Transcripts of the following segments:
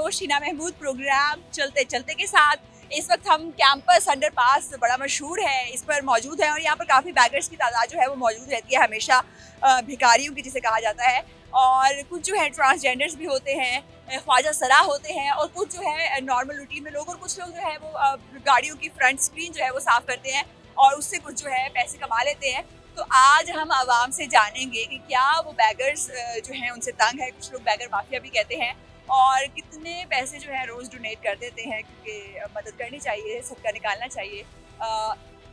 Host हीना Mahmood. Programme चलते चलते के साथ इस वक्त हम कैंपस अंडरपास बड़ा मशहूर है इस पर मौजूद हैं और यहाँ पर काफ़ी बैगर्स की तादाद जो है वो मौजूद रहती है हमेशा, भिखारियों की जिसे कहा जाता है। और कुछ जो है ट्रांसजेंडर्स भी होते हैं, ख्वाजा सरा होते हैं, और कुछ जो है नॉर्मल रूटीन में लोग, और कुछ लोग जो है वो गाड़ियों की फ्रंट स्क्रीन जो है वो साफ़ करते हैं और उससे कुछ जो है पैसे कमा लेते हैं। तो आज हम आवाम से जानेंगे कि क्या वो बैगर्स जो हैं उनसे तंग है, कुछ लोग बैगर माफिया भी कहते हैं, और कितने पैसे जो है रोज़ डोनेट कर देते हैं, क्योंकि मदद करनी चाहिए, सदका निकालना चाहिए।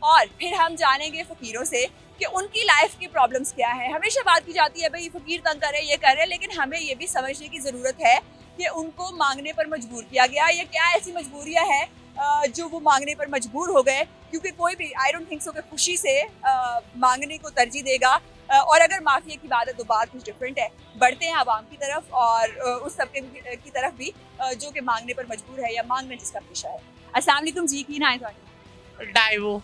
और फिर हम जानेंगे फ़कीरों से कि उनकी लाइफ की प्रॉब्लम्स क्या है। हमेशा बात की जाती है भाई फ़कीर तंग कर रहे, ये कर रहे, लेकिन हमें ये भी समझने की ज़रूरत है कि उनको मांगने पर मजबूर किया गया या क्या ऐसी मजबूरियाँ हैं जो वो मांगने पर मजबूर हो गए। क्योंकि कोई भी आई डोंट थिंक सो कि खुशी से मांगने को तरजीह देगा। और अगर माफिया की बात है तो बात कुछ डिफरेंट है। बढ़ते हैं आवाम की तरफ और उस तबके की तरफ भी जो कि मांगने पर मजबूर है या मांगना जिसका पेशा है। अस्सलाम वालेकुम जी, की ना है डाइवो।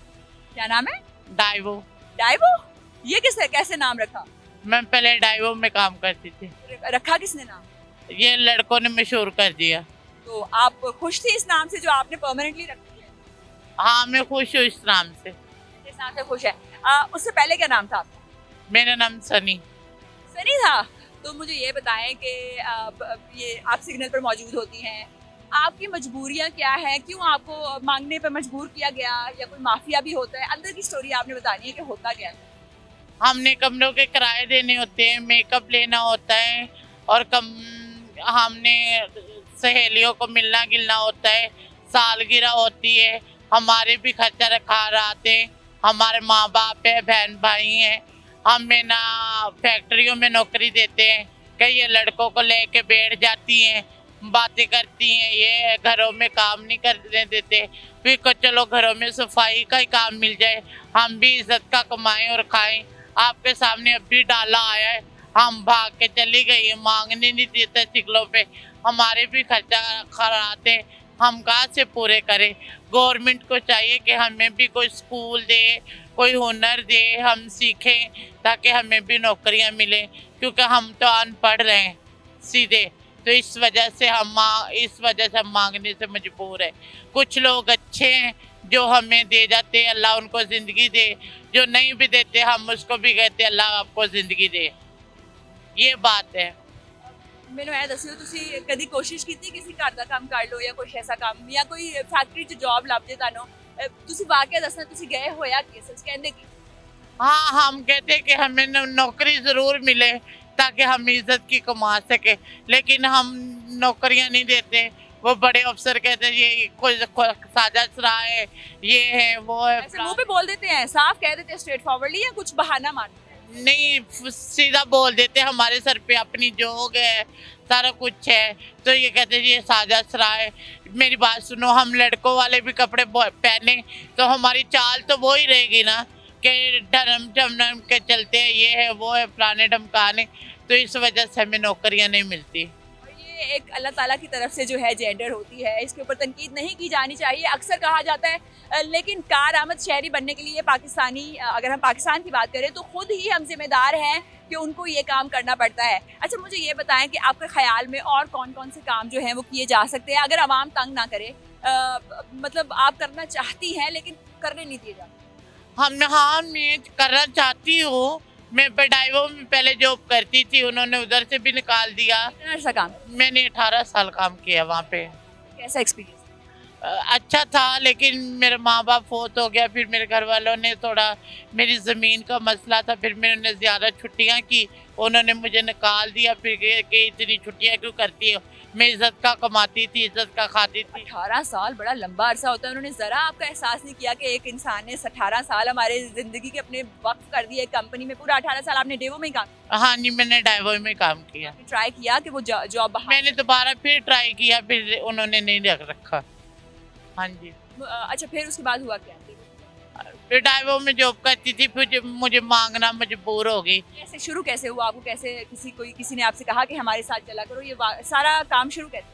क्या नाम है? डाइवो। डाइवो? ये कैसे नाम रखा? मैं पहले डाइवो में काम करती थी। रखा किसने नाम? ये लड़कों ने मशहूर कर दिया। तो आप खुश थी इस नाम से जो आपने परमानेंटली रखी है? हाँ, मैं खुश हूँ इस नाम से। इस नाम से खुश है। उससे पहले क्या नाम था आपका? मेरा नाम सनी। सनी था। तो मुझे ये बताएं कि ये आप सिग्नल पर मौजूद होती हैं, आपकी मजबूरियां क्या हैं, क्यों आपको मांगने पर मजबूर किया गया, या कोई माफिया भी होता है? अंदर की स्टोरी आपने बतानी है कि होता क्या है। हमने कमरों के किराए देने होते हैं, मेकअप लेना होता है, और हमने सहेलियों को मिलना गिलना होता है, सालगिरह होती है, हमारे भी खर्चा रखा रहते हैं, हमारे माँ बाप है, बहन भाई हैं। हमें ना फैक्ट्रियों में नौकरी देते हैं, कई लड़कों को लेके बैठ जाती हैं, बातें करती हैं, ये घरों में काम नहीं करने देते। फिर को चलो घरों में सफाई का ही काम मिल जाए, हम भी इज्जत का कमाएं और खाएं। आपके सामने अभी डाला आया है, हम भाग के चली गई, मांगने नहीं देते सिगलों पे, हमारे भी खर्चा खराते, हम कहाँ से पूरे करें। गवर्नमेंट को चाहिए कि हमें भी कोई स्कूल दे, कोई हुनर दे, हम सीखें ताकि हमें भी नौकरियां मिलें, क्योंकि हम तो अनपढ़ रहे हैं सीधे। तो इस वजह से हम मांगने से मजबूर है। कुछ लोग अच्छे हैं जो हमें दे जाते हैं, अल्लाह उनको ज़िंदगी दे, जो नहीं भी देते हम उसको भी कहते हैं अल्लाह आपको ज़िंदगी दे। ये बात है। मैंने ऐ दस्यो तुसी कदी कोशिश की किसी घर का काम कर लो या कुछ ऐसा काम, या कोई फैक्ट्री च जॉब लभ जे तानो, तुसी वाकया दसना तुसी गए होया केसेस कहने की? हाँ, हम कहते हैं कि हमें नौकरी ज़रूर मिले ताकि हम इज्जत की कमा सके, लेकिन हम नौकरियां नहीं देते। वो बड़े अफसर कहते हैं ये कोई साजिश रहा है, ये है वो है। ऐसे मुंह पे बोल देते हैं, साफ कह देते हैं स्ट्रेट फॉरवर्डली, या कुछ बहाना मारते हैं? नहीं, सीधा बोल देते, हमारे सर पे अपनी जोग है, सारा कुछ है, तो ये कहते हैं ये साजिश रहा है। मेरी बात सुनो, हम लड़कों वाले भी कपड़े पहने तो हमारी चाल तो वो ही रहेगी ना कि धर्म के चलते हैं, ये है वो है, फलाने ढमकाने। तो इस वजह से हमें नौकरियां नहीं मिलती। ये एक अल्लाह ताला की तरफ से जो है जेंडर होती है, इसके ऊपर तनकीद नहीं की जानी चाहिए। अक्सर कहा जाता है, लेकिन कारआमद शहरी बनने के लिए पाकिस्तानी, अगर हम पाकिस्तान की बात करें तो खुद ही हम जिम्मेदार हैं कि उनको ये काम करना पड़ता है। अच्छा, मुझे ये बताएं कि आपके ख्याल में और कौन कौन से काम जो हैं वो किए जा सकते हैं अगर आवाम तंग ना करे, मतलब आप करना चाहती हैं लेकिन करने नहीं दिए जाते? हाँ, मैं करना चाहती हूँ। मैं डाइवो में पहले जॉब करती थी, उन्होंने उधर से भी निकाल दिया। कितना काम? मैंने 18 साल काम किया वहाँ पे। कैसा एक्सपीरियंस? अच्छा था, लेकिन मेरे माँ बाप फोत हो गया, फिर मेरे घर वालों ने थोड़ा, मेरी ज़मीन का मसला था, फिर मैंने ज़्यादा छुट्टियाँ की, उन्होंने मुझे निकाल दिया। फिर कि इतनी छुट्टियाँ क्यों करती हो, मैं इज्जत का कमाती थी, इज्जत का खाती थी। 18 साल बड़ा लंबा अरसा होता है। उन्होंने ज़रा आपका एहसास नहीं किया कि एक इंसान ने 18 साल हमारे ज़िंदगी के अपने वक्फ कर दिए कंपनी में? पूरा 18 साल आपने डेवो में ही काम? हाँ जी, मैंने डाइवो में काम किया। ट्राई किया कि वो जॉब? मैंने दोबारा फिर ट्राई किया, फिर उन्होंने नहीं रखा। हाँ जी। अच्छा, फिर उसके बाद हुआ क्या? फिर डाइवो में जॉब करती थी, फिर मुझे मांगना मजबूर हो गई। कैसे शुरू कैसे हुआ आपको? कैसे किसी ने आपसे कहा कि हमारे साथ चला करो, ये सारा काम शुरू कैसे?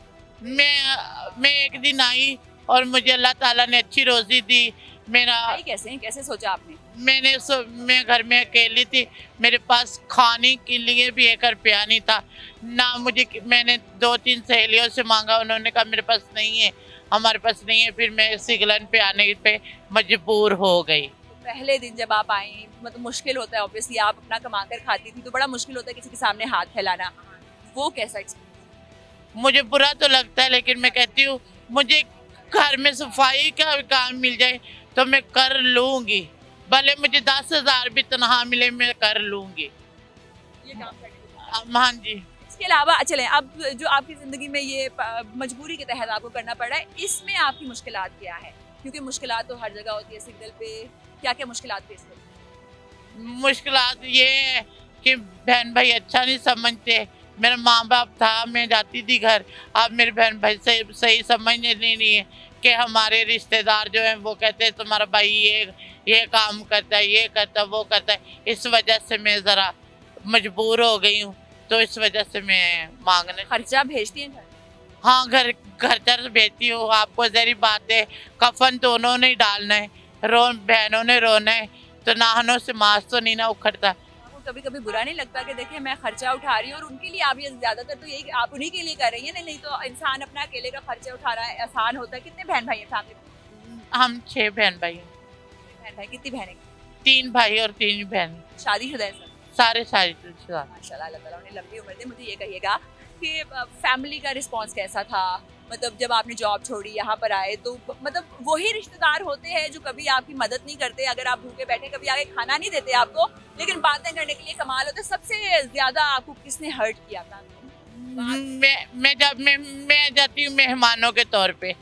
मैं एक दिन आई और मुझे अल्लाह ताला ने अच्छी रोज़ी दी, मेरा कैसे हैं, कैसे सोचा आपने? मैं घर में अकेली थी, मेरे पास खाने के लिए भी 1 रुपया नहीं था ना मुझे। मैंने 2-3 सहेलियों से मांगा, उन्होंने कहा मेरे पास नहीं है, हमारे पास नहीं है। फिर मैं सिगलन पे आने पे मजबूर हो गई। पहले दिन जब आप आई, मतलब मुश्किल होता है ऑब्वियसली, आप अपना कमा कर खाती थी तो बड़ा मुश्किल होता है किसी के सामने हाथ फैलाना, वो कैसा एक्सपीरियंस? मुझे बुरा तो लगता है, लेकिन मैं कहती हूँ मुझे घर में सफाई का काम मिल जाए तो मैं कर लूँगी, भले मुझे 10,000 भी तनख्वाह मिले मैं कर लूँगी ये काम करने के लिए। हाँ जी। इसके अलावा चलें, अब जो आपकी ज़िंदगी में ये मजबूरी के तहत आपको करना पड़ रहा है, इसमें आपकी मुश्किलात क्या है? क्योंकि मुश्किलात तो हर जगह होती है, सिग्नल पे क्या क्या मुश्किलात फेस करते हैं? मुश्किलात ये है कि बहन भाई अच्छा नहीं समझते। मेरा माँ बाप था, मैं जाती थी घर, अब मेरे बहन भाई सही समझने नहीं है कि हमारे रिश्तेदार जो हैं वो कहते हैं तुम्हारा भाई ये काम करता है, ये करता है, वो करता है। इस वजह से मैं ज़रा मजबूर हो गई हूँ, तो इस वजह से मैं मांगने। खर्चा भेजती हैं घर? हाँ, खर्चा तो भेजती हूँ। आपको जरी बात है, कफन तो उन्होंने ही डालना है, बहनों ने रोना है, तो नाहनों से मांस तो नहीं ना उखड़ता। आपको कभी कभी बुरा नहीं लगता कि देखिए मैं खर्चा उठा रही हूँ और उनके लिए आप ये ज्यादातर तो यही आप उन्हीं के लिए कर रही हैं, नहीं तो इंसान अपना अकेले का खर्चा उठा रहा है, आसान होता है। कितने बहन भाई हैं फैमिली में? हम 6 बहन भाई हैं। बहन भाई कितनी बहनें? 3 भाई और 3 बहन। शादीशुदा है सब? सारे माशाल्लाह, अल्लाह ताला उन्हें लंबी उम्र दे। मुझे ये कहिएगा कि फैमिली का रिस्पांस कैसा था, मतलब जब आपने जॉब छोड़ी यहाँ पर आए तो मतलब वही रिश्तेदार होते हैं जो कभी आपकी मदद नहीं करते, अगर आप भूखे बैठे कभी आगे खाना नहीं देते आपको, लेकिन बातें करने के लिए कमाल होते। सबसे ज्यादा आपको किसने हर्ट किया था? मैं जाती हूँ मेहमानों के तौर पे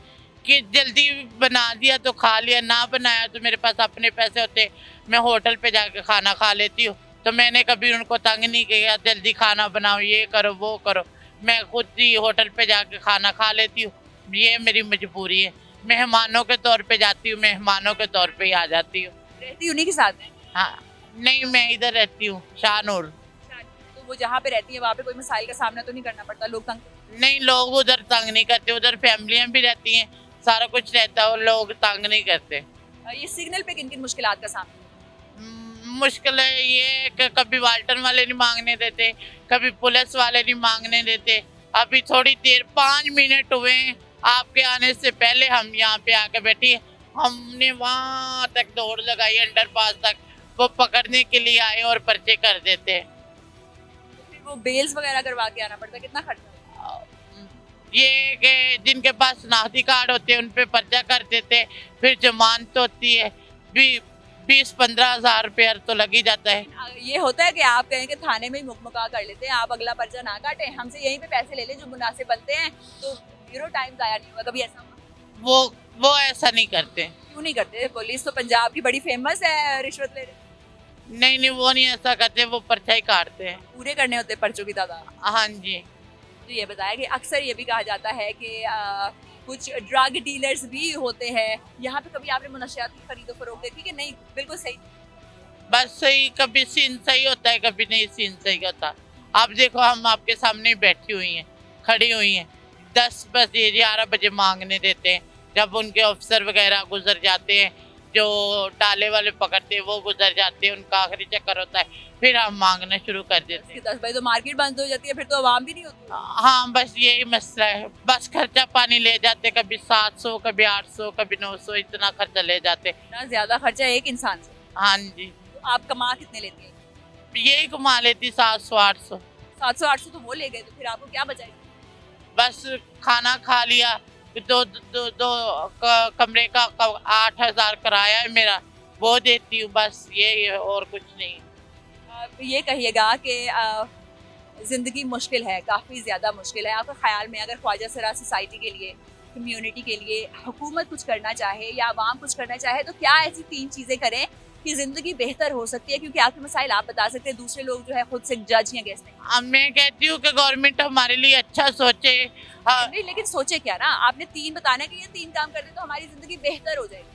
कि जल्दी बना दिया तो खा लिया, ना बनाया तो मेरे पास अपने पैसे होते, मैं होटल पे जाके खाना खा लेती हूँ। तो मैंने कभी उनको तंग नहीं किया जल्दी खाना बनाओ, ये करो वो करो, मैं खुद ही होटल पे जाके खाना खा लेती हूँ। ये मेरी मजबूरी है। मेहमानों के तौर पे जाती हूँ, मेहमानों के तौर पे ही आ जाती हूँ। रहती उन्हीं के साथ है? हाँ, नहीं मैं इधर रहती हूँ शाहनूर। तो वो जहाँ पे रहती है वहाँ पे कोई मसाइल का सामना तो नहीं करना पड़ता? लोग तंग? नहीं, लोग उधर तंग नहीं करते, उधर फैमिलियाँ भी रहती हैं, सारा कुछ रहता है, लोग तंग नहीं करते। ये सिग्नल पे किन किन मुश्किलात का सामना? मुश्किल है ये कि कभी वाल्टन वाले नहीं मांगने देते, कभी पुलिस वाले नहीं मांगने देते। अभी थोड़ी देर 5 मिनट हुए आपके आने से पहले हम यहाँ पे आके बैठी, हमने वहाँ तक दौड़ लगाई अंडरपास तक, वो पकड़ने के लिए आए और पर्चे कर देते हैं। फिर वो बेल्स वगैरह करवा के आना पड़ता है, कितना खर्चा? ये कि जिनके पास शनाख्ती कार्ड होते हैं उन पे पर्चा कर देते, फिर जमानत होती है, 20-15 हज़ार रुपया तो लग ही जाता है। ये होता है कि आप कहें कि थाने में ही मुकमुका कर लेते हैं, आप अगला पर्चा ना काटें, हमसे यहीं पे पैसे ले लें जो मुनासिब बनते हैं, तो जीरो टाइम जाया नहीं होगा। कभी ऐसा हुआ? वो ऐसा नहीं करते। क्यों नहीं करते? पुलिस तो पंजाब की बड़ी फेमस है रिश्वत ले रहे। नहीं, वो नहीं ऐसा करते, वो पर्चा ही काटते हैं। पूरे करने होते पर्चों की तादाद? हाँ जी। तो ये बताया कि अक्सर ये भी कहा जाता है कि कुछ ड्रग डीलर्स भी होते हैं यहाँ पे। कभी आपने मुनशियात की खरीदो फरोख्त देखी कि नहीं? बिल्कुल सही, बस सही, कभी सीन सही होता है, कभी नहीं सीन सही होता। आप देखो, हम आपके सामने बैठी हुई हैं, खड़ी हुई हैं, 10 बजे 11 बजे मांगने देते हैं, जब उनके अफसर वगैरह गुजर जाते हैं, जो डाले वाले पकड़ते हैं वो गुजर जाते हैं, उनका आखिरी चक्कर होता है, फिर हम मांगने शुरू कर देते हैं। 10 बजे तो मार्केट बंद हो जाती है, फिर तो आवाम भी नहीं होती। हाँ, बस यही मसला है, बस खर्चा पानी ले जाते, कभी 700, कभी 800, कभी 900, इतना खर्चा ले जाते। इतना ज्यादा खर्चा एक इंसान से? हाँ जी। तो आप कमा कितने लेती हैं? यही कमा लेती 700-800। 700-800 तो वो ले गए, तो फिर आपको क्या बचाएगा? बस खाना खा लिया, दो कमरे का 8,000 किराया है मेरा, वो देती हूँ, बस ये और कुछ नहीं। ये कहिएगा कि ज़िंदगी मुश्किल है, काफ़ी ज़्यादा मुश्किल है। आपके ख्याल में अगर ख्वाजा सरा सोसाइटी के लिए, कम्युनिटी के लिए हुकूमत कुछ करना चाहे या आवाम कुछ करना चाहे, तो क्या ऐसी 3 चीज़ें करें कि ज़िंदगी बेहतर हो सकती है? क्योंकि आपके मसाइल आप बता सकते हैं, दूसरे लोग जो है खुद से जज या गेस नहीं। मैं कहती हूँ कि गवर्नमेंट हमारे लिए अच्छा सोचे। नहीं, लेकिन सोचे क्या ना, आपने 3 बताना कि ये 3 काम कर दे तो हमारी ज़िंदगी बेहतर हो जाएगी।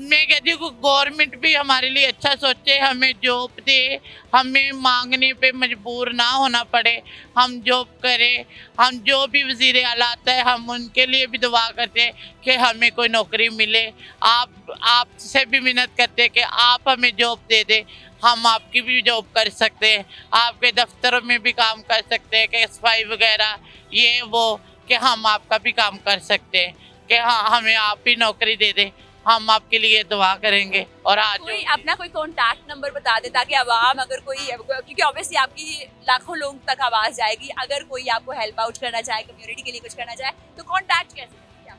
मैं कहती हूँ गवर्नमेंट भी हमारे लिए अच्छा सोचे, हमें जॉब दे, हमें मांगने पे मजबूर ना होना पड़े, हम जॉब करें। हम जो भी वज़ीर आला आता है हम उनके लिए भी दुआ करते हैं कि हमें कोई नौकरी मिले। आपसे भी मिन्नत करते हैं कि आप हमें जॉब दे दें, हम आपकी भी जॉब कर सकते हैं, आपके दफ्तरों में भी काम कर सकते हैं कि सफाई वगैरह ये वो, कि हम आपका भी काम कर सकते हैं कि हाँ हमें आप ही नौकरी दे दें, हम आपके लिए दुआ करेंगे। और आज कोई अपना कोई कॉन्टैक्ट नंबर बता दे ताकि आवाम अगर कोई, क्योंकि ऑब्वियसली आपकी लाखों लोगों तक आवाज़ जाएगी, अगर कोई आपको हेल्प आउट करना चाहे, कम्युनिटी के लिए कुछ करना चाहे तो कॉन्टैक्ट कैसे करेंगे आप?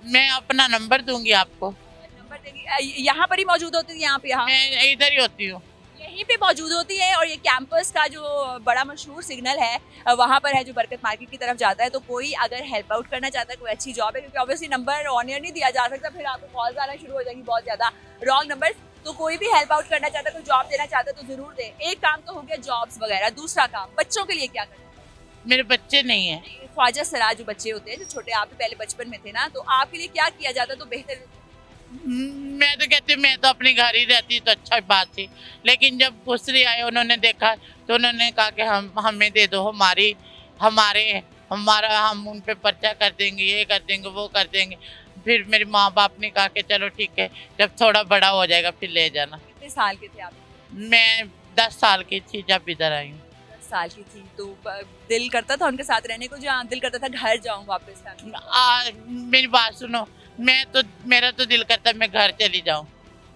मैं अपना नंबर दूंगी आपको। नंबर देंगी, यहाँ पर ही मौजूद होती है? यहाँ पे मैं इधर ही होती हूँ, यहीं पे मौजूद होती है। और ये कैंपस का जो बड़ा मशहूर सिग्नल है वहाँ पर है, जो बरकत मार्केट की तरफ जाता है। तो कोई अगर हेल्प आउट करना चाहता है, कोई अच्छी जॉब है, क्योंकि ऑब्वियसली नंबर ऑन एयर नहीं दिया जा सकता, फिर आपको कॉल्स आना शुरू हो जाएंगी बहुत ज़्यादा रॉन्ग नंबर। तो कोई भी हेल्प आउट करना चाहता है, कोई जॉब देना चाहता है तो ज़रूर दे। एक काम तो हो गया जॉब्स वगैरह, दूसरा काम बच्चों के लिए क्या करना है? मेरे बच्चे नहीं हैं। ख्वाजा सराज जो बच्चे होते हैं, जो छोटे, आप भी पहले बचपन में थे ना, तो आपके लिए क्या किया जाता तो बेहतर? मैं तो कहती हूँ मैं तो अपने घर ही रहती तो अच्छा बात थी, लेकिन जब दूसरे आए उन्होंने देखा तो उन्होंने कहा कि हमें दे दो, हमारा हम उन पे पर्चा कर देंगे, ये कर देंगे, वो कर देंगे। फिर मेरे माँ बाप ने कहा कि चलो ठीक है, जब थोड़ा बड़ा हो जाएगा फिर ले जाना। कितने साल के थे आप? मैं 10 साल की थी जब इधर आई हूँ। 10 साल की थी तो दिल करता था उनके साथ रहने को, जहाँ दिल करता था घर जाऊँ वापस? मेरी बात सुनो, मेरा तो दिल करता मैं घर चली जाऊं,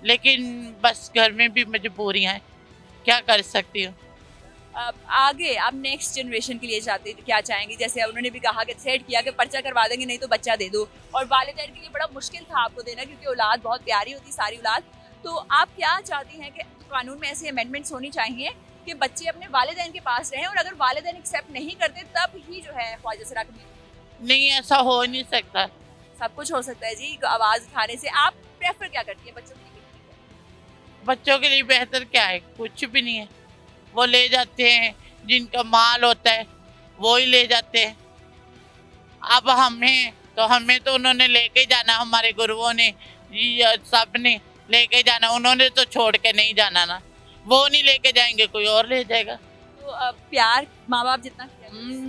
लेकिन बस घर में भी मजबूरियां हैं, क्या कर सकती हूँ। आगे आप नेक्स्ट जनरेशन के लिए चाहते क्या चाहेंगे? जैसे उन्होंने भी कहा कि सेट किया कि पर्चा करवा देंगे, नहीं तो बच्चा दे दो, और वालिदैन के लिए बड़ा मुश्किल था आपको देना, क्योंकि औलाद बहुत प्यारी होती, सारी औलाद। तो आप क्या चाहती हैं कि कानून में ऐसी अमेंडमेंट्स होनी चाहिए कि बच्चे अपने वालिदैन के पास रहें, और अगर वालिदैन एक्सेप्ट नहीं करते तब ही जो है ख्वाजा सरा कम्युनिटी? नहीं, ऐसा हो नहीं सकता। सब कुछ हो सकता है जी आवाज़ उठाने से। आप प्रेफर क्या करती हैं बच्चों के लिए? बच्चों के लिए बेहतर क्या है? कुछ भी नहीं है, वो ले जाते हैं, जिनका माल होता है वो ही ले जाते हैं। अब हमें तो उन्होंने लेके जाना, हमारे गुरुओं ने, सब ने लेके जाना, उन्होंने तो छोड़ के नहीं जाना ना, वो नहीं लेके जाएंगे, कोई और ले जाएगा। तो प्यार माँ बाप जितना,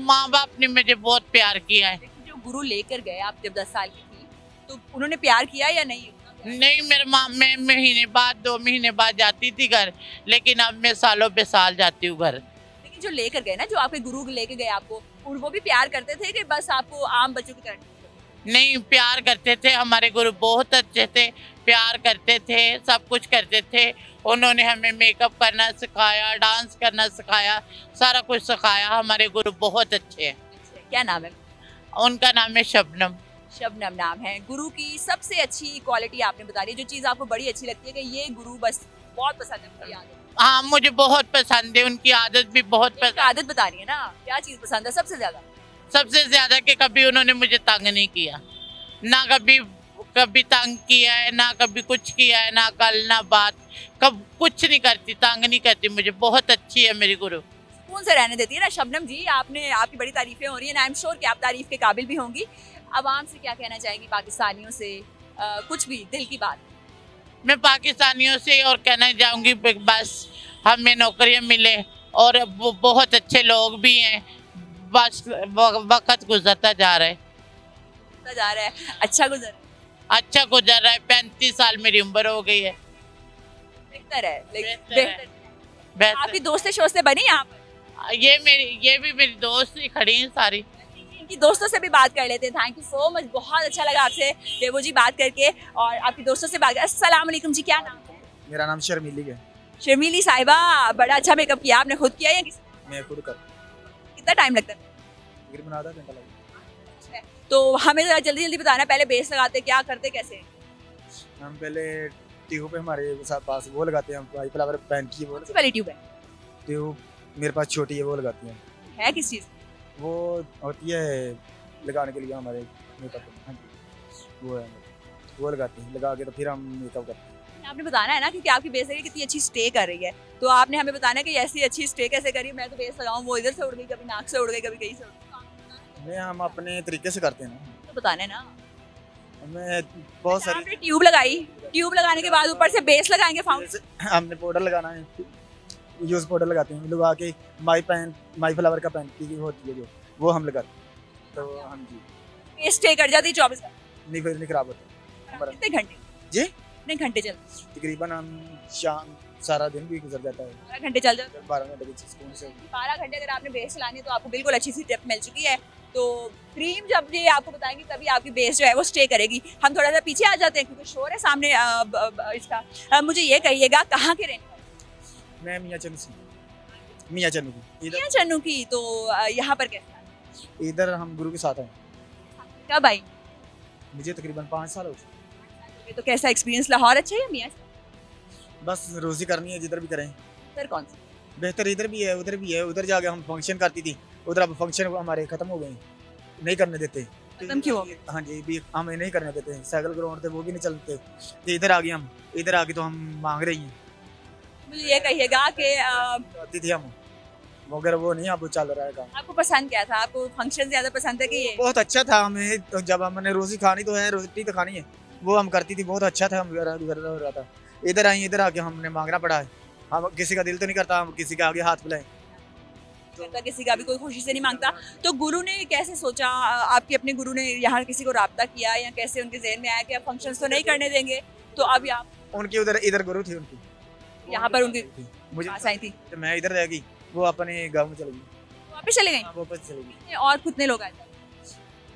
माँ बाप ने मुझे बहुत प्यार किया है। जो गुरु लेकर गए आप जब 10 साल की थी, तो उन्होंने प्यार किया या नहीं? नहीं, मेरे माँ, मैं महीने बाद 2 महीने बाद जाती थी घर, लेकिन अब मैं सालों पे साल जाती हूँ घर। लेकिन जो लेकर गए ना, जो आपके गुरु लेके गए आपको, वो भी प्यार करते थे कि बस आपको आम बच्चों की तरह? नहीं, प्यार करते थे, हमारे गुरु बहुत अच्छे थे, प्यार करते थे, सब कुछ करते थे। उन्होंने हमें मेकअप करना सिखाया, डांस करना सिखाया, सारा कुछ सिखाया। हमारे गुरु बहुत अच्छे हैं। क्या नाम है? उनका नाम है शबनम। शबनम नाम है। गुरु की सबसे अच्छी क्वालिटी आपने बता दी, जो चीज़ आपको बड़ी अच्छी लगती है कि ये गुरु बस बहुत पसंद है उनकी आदत? हाँ, मुझे बहुत पसंद है, उनकी आदत भी बहुत पसंद। आदत बता रही है ना, क्या चीज़ पसंद है सबसे ज्यादा? सबसे ज्यादा कि कभी उन्होंने मुझे तंग नहीं किया, ना कभी तंग किया है, ना कभी कुछ किया है, ना कल ना बात, कब कुछ नहीं करती, तंग नहीं करती मुझे। बहुत अच्छी है मेरी गुरु, सुकून से रहने देती है ना। शबनम जी, आपकी बड़ी तारीफें हो रही हैं, आई एम श्योर कि आप तारीफ के काबिल भी होंगी। आवाम से क्या कहना चाहेंगी, पाकिस्तानियों से? कुछ भी दिल की बात। मैं पाकिस्तानियों से और कहना चाहूँगी बस हमें नौकरियाँ मिले, और वो बहुत अच्छे लोग भी हैं, बस वक्त गुजरता जा रहा है। अच्छा गुजर रहा है। 35 साल मेरी उम्र हो गई है। बेहतर है। बेहतर। आपकी दोस्तें शोस्तें बनी यहाँ पर? ये भी मेरी दोस्त ही खड़ी हैं सारी। इनकी दोस्तों से भी बात कर लेते हैं। थैंक यू सो मच, बहुत अच्छा लगा आपसे देवो जी बात करके, और आपकी दोस्तों से बात कर। अस्सलाम वालेकुम जी, क्या नाम है? मेरा नाम शर्मीली है। शर्मीली साहिबा, बड़ा अच्छा मेकअप किया आपने, खुद किया या किसी? मैं खुद कर। कितना टाइम लगता है? तकरीबन आधा घंटा लगता है। तो हमें जरा जल्दी जल्दी बताना, पहले बेस लगाते क्या करते कैसे? हम पहले ट्यूब पे हमारे पास वो लगाते हैं, हम वाइट फ्लावर पेन की वो वाली ट्यूब है? ट्यूब मेरे पास छोटी है, वो लगाती हैं। है किस चीज़? वो होती है लगाने के लिए हमारे मेकअप। हाँ जी, वो है, वो लगाते हैं, लगा के तो फिर हम मेकअप करते हैं। आपने बताना है ना, क्योंकि आपकी बेस लगी कितनी अच्छी स्टे कर रही है, तो आपने हमें बताना है कि ऐसी अच्छी स्टे कैसे करी। मैं तो बेस लगाऊं, वो इधर से उड़ गई, कभी नाक से उड़ गई, कभी कहीं से उड़ गई। नहीं, हम अपने तरीके से करते हैं ना, तो बताना है ना। हमें बहुत सारी आपने ट्यूब लगाई, ट्यूब लगाने के बाद ऊपर से बेस लगाएंगे फाउंडेशन? हमने पाउडर लगाना है, यूज पाउडर लगाते हैं, लगा के माई फ्लावर का पेंट की होती है जो, वो हम लगाते हैं। तो हम जी बेस स्टे कर जाती है 24 घंटे? नहीं, फिर नहीं खराब होता। कितने घंटे जी कितने घंटे चलते? तकरीबन हम शाम सारा दिन भी गुजर जाता है, 12 घंटे चल जाते? 12 घंटे की सुकून से। 12 घंटे अगर आपने बेस चलानी है तो आपको बिल्कुल अच्छी सी टिप मिल चुकी है। तो क्रीम जब ये आपको बताएंगे तभी आपकी बेस जो है वो स्टे करेगी। हम थोड़ा सा पीछे आ जाते हैं क्योंकि शोर है सामने इसका। मुझे ये कहिएगा कहाँ के रहने वाले? मैं मियाँ चन्नू से, मियाँ चन्नू की। मियाँ चन्नू की। तो यहाँ पर कैसा? इधर हम गुरु के साथ हैं। कब आई? मुझे तकरीबन 5 साल हो चुके। तो कैसा एक्सपीरियंस? लाहौर अच्छा है मियाँ? बस रोजी करनी है, जिधर भी करें। सर कौन सा? बेहतर इधर भी है, उधर भी है। उधर जाके हम फंक्शन करती थी, उधर अब फंक्शन हमारे खत्म हो गए, नहीं करने देते। खत्म क्यों हो गए? हाँ जी, भी हमें नहीं करने देते। साइकिल ग्राउंड थे वो भी नहीं चलते, तो इधर आ गए हम। इधर आके तो हम मांग रही हैं। मुझे ये कहिएगा कि आती थी हम, मगर वो नहीं अब चल रहा है काम। आपको पसंद क्या था? आपको फंक्शन ज्यादा पसंद है कि ये? बहुत अच्छा था हमें, तो जब हमने रोजी खानी तो है, रोटी तो खानी है, वो हम करती थी। बहुत अच्छा था, हम घर हो रहा था। इधर आई, इधर आके हमने मांगना पड़ा है। हम किसी का दिल तो नहीं करता हम किसी के आगे हाथ बुलाएं, तो किसी का भी कोई खुशी से नहीं मांगता। तो गुरु ने कैसे सोचा, आपके अपने गुरु ने यहाँ किसी को राब्ता किया या कैसे उनके ज़हन में आया कि अब फंक्शंस तो नहीं करने देंगे, तो अब आप? उनकी उधर इधर गुरु थी उनकी, यहाँ पर उनकी मुझे पास आई थी? तो मैं इधर रह गई, वो अपने गाँव में चली गई। वापस चले गए? वापस चली गई। और कितने लोग आए थे?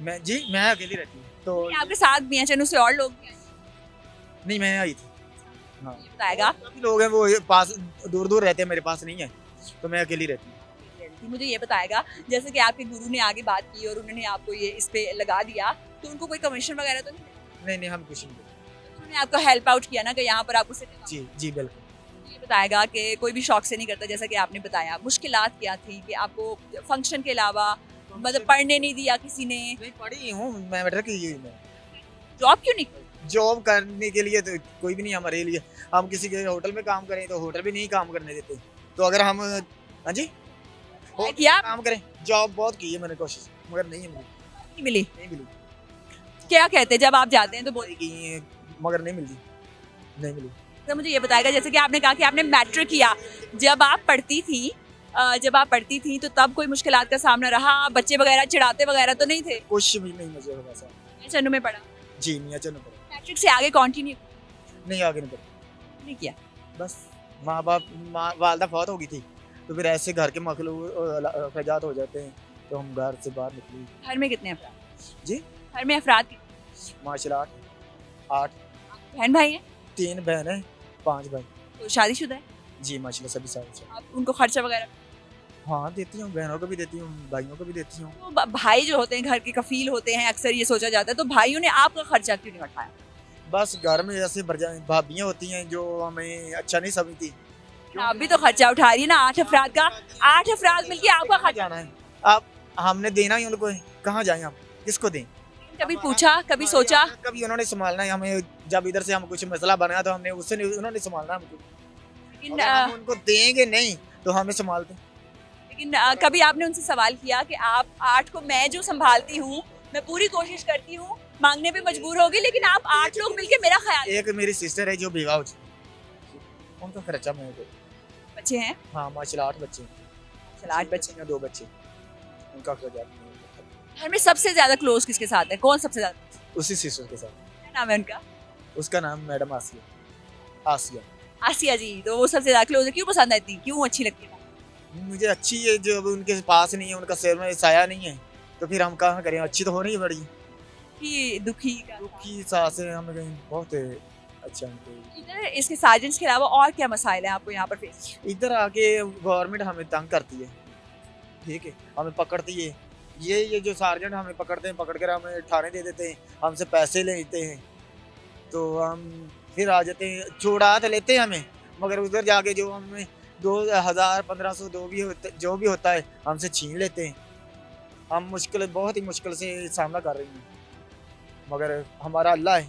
मैं अकेली रहती हूँ। तो आपके साथ मियाँ चन्नू से और लोग भी आए? नहीं, मैं आई थी। हाँ, ये बताएगा। काफी लोग हैं, वो पास दूर दूर रहते हैं, मेरे पास नहीं है, तो मैं अकेली रहती हूँ। मुझे ये बताएगा, जैसे कि आपके गुरु ने आगे बात की और उन्होंने आपको ये इस पे लगा दिया, तो उनको कोई कमीशन वगैरह तो नहीं? नहीं, हम कुछ नहीं। उन्होंने आपको हेल्प आउट किया ना कि यहाँ पर आपको सिर्फ? जी जी बिल्कुल। ये बताएगा कि कोई भी शौक से नहीं करता, जैसा कि आपने बताया। मुश्किलात क्या थी कि आपको फंक्शन के अलावा मतलब पढ़ने नहीं दिया किसी ने? नहीं, पढ़ी हूँ मैं, बेटर की जॉब क्यों नहीं? जॉब करने के लिए तो कोई भी नहीं हमारे लिए। हम किसी के होटल में काम करें तो होटल भी नहीं काम करने देते। तो अगर हम, हाँ जी, किया काम करें, जॉब बहुत की है मैंने कोशिश, मगर नहीं मिली। नहीं मिली। क्या कहते हैं जब आप जाते हैं तो बोल? की मगर नहीं मिलती, नहीं मिली। तो मुझे ये बताएगा, जैसे कि आपने कहा कि आपने मैट्रिक किया, जब आप पढ़ती थी तो तब कोई मुश्किलात का सामना रहा? बच्चे वगैरह चिढ़ाते वगैरह तो नहीं थे? कुछ भी नहीं, मुझे वैसा। मियाँ चन्नू में पढ़ा? जी, मियाँ चन्नू पढ़ा। मैट्रिक से आगे कंटिन्यू नहीं, आगे नहीं पढ़ा, नहीं किया? बस माँ बाप वालदा फौत हो गई थी, तो फिर ऐसे घर के अखराजात हो जाते हैं, तो हम घर से बाहर निकली। घर में कितने अफराद? जी, घर में अफराद कितने? माशाल्लाह 8 बहन भाई हैं? 3 बहन है, 5 भाई। तो शादीशुदा है? जी माशाल्लाह सभी सारे। आप उनको खर्चा वगैरह? हाँ देती हूँ, बहनों को भी देती हूँ, भाइयों को भी देती हूँ। तो भाई जो होते हैं घर के कफील होते हैं, अक्सर ये सोचा जाता है, तो भाइयों ने आपका खर्चा क्यों नहीं उठाया? बस घर में ऐसे भाभियाँ होती हैं जो हमें अच्छा नहीं समझती। आप भी तो खर्चा उठा रही है ना, 8 अफराद का। 8 अफराद मिलके आपका खर्चा जाना है, आप हमने देना ही उनको है, कहाँ जाएं हम, किसको दें? कभी पूछा, कभी सोचा? कभी उन्होंने संभालना है हमें। जब इधर से हम कुछ मसला बनाया तो हमने उससे उन्होंने संभालना है हमको। लेकिन अगर हम उनको देंगे नहीं तो हमें संभालते। लेकिन कभी आपने उनसे सवाल किया कि आप 8 को मैं जो संभालती हूँ, मैं पूरी कोशिश करती हूँ, मांगने पे मजबूर होगी, लेकिन आप 8 लोग मिलके मेरा ख्याल? एक मेरी सिस्टर है जो बेवा हो चुकी, उनका खर्चा मैं दे। बच्चे हैं? हाँ माशाल्लाह 8 बच्चे। चल 8 बच्चे या 2 बच्चे, उनका खर्चा। घर में सबसे ज्यादा क्लोज किसके साथ है? कौन सबसे ज्यादा? उसी सिस्टर के साथ। क्या नाम है उनका? उसका नाम मैडम आसिया। आसिया जी। तो वो सबसे ज्यादा क्लोज है, क्यों पसंद आती, क्यों अच्छी लगती है? मुझे अच्छी है, जो उनके पास नहीं है, उनका सिर में साया नहीं है, तो फिर हम कहाँ करें? अच्छी तो होनी ही पड़ी। कि दुखी सास है, हमें कहीं बहुत अच्छा। इधर इसके साजिश के अलावा और क्या मसाइल है आपको यहाँ पर फेस? इधर आके गवर्नमेंट हमें तंग करती है, ठीक है, हमें पकड़ती है। ये जो सार्जेंट हमें पकड़ते हैं, पकड़ कर हमें थाने दे देते हैं, हमसे पैसे लेते हैं, तो हम फिर आ जाते हैं। छुड़ा तो लेते हैं हमें, मगर उधर जाके जो हमें 2000 1500 जो भी होता है हमसे छीन लेते हैं। हम बहुत ही मुश्किल से सामना कर रही हैं, मगर हमारा अल्लाह है,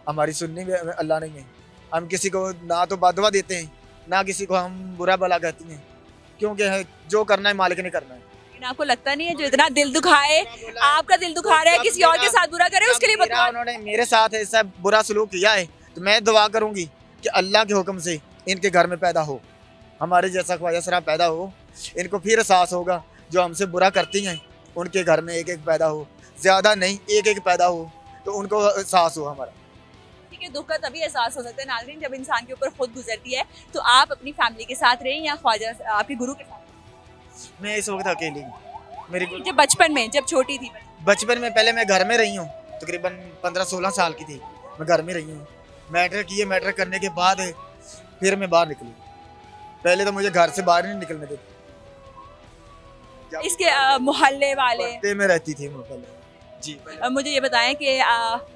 हमारी सुननी भी अल्लाह नहीं है। हम किसी को ना तो बदवा देते हैं, ना किसी को हम बुरा भला कहते हैं, क्योंकि जो करना है मालिक ने करना है। लेकिन आपको लगता नहीं है जो इतना दिल दुखाए, आपका दिल दुखा रहा है, किसी और के साथ बुरा करे, उसके लिए बदवा? उन्होंने मेरे साथ ऐसा बुरा सलूक किया है, तो मैं दुआ करूँगी कि अल्लाह के हुक्म से इनके घर में पैदा हो, हमारे जैसा ख्वाजा सरा पैदा हो। इनको फिर एहसास होगा जो हमसे बुरा करती हैं उनके घर में एक एक पैदा हो, ज़्यादा नहीं एक एक पैदा हो, तो उनको एहसास हो हमारा। ठीक है, दुख का तभी एहसास हो सकता है नाज़रीन जब इंसान के ऊपर खुद गुजरती है। तो आप अपनी फैमिली के साथ रहे या ख्वाजा आपके गुरु के साथ? मैं इस वक्त अकेली हूँ। मेरी जब बचपन में, जब छोटी थी? बचपन में पहले मैं घर में रही हूँ, तकरीबन 15-16 साल की थी, मैं घर में रही हूँ। मैट्रिक किए, मैट्रिक करने के बाद फिर मैं बाहर निकली। पहले तो मुझे घर से बाहर नहीं निकलने देते। इसके मोहल्ले वाले पट्टे में रहती थी मैं पहले। जी मुझे ये बताएं कि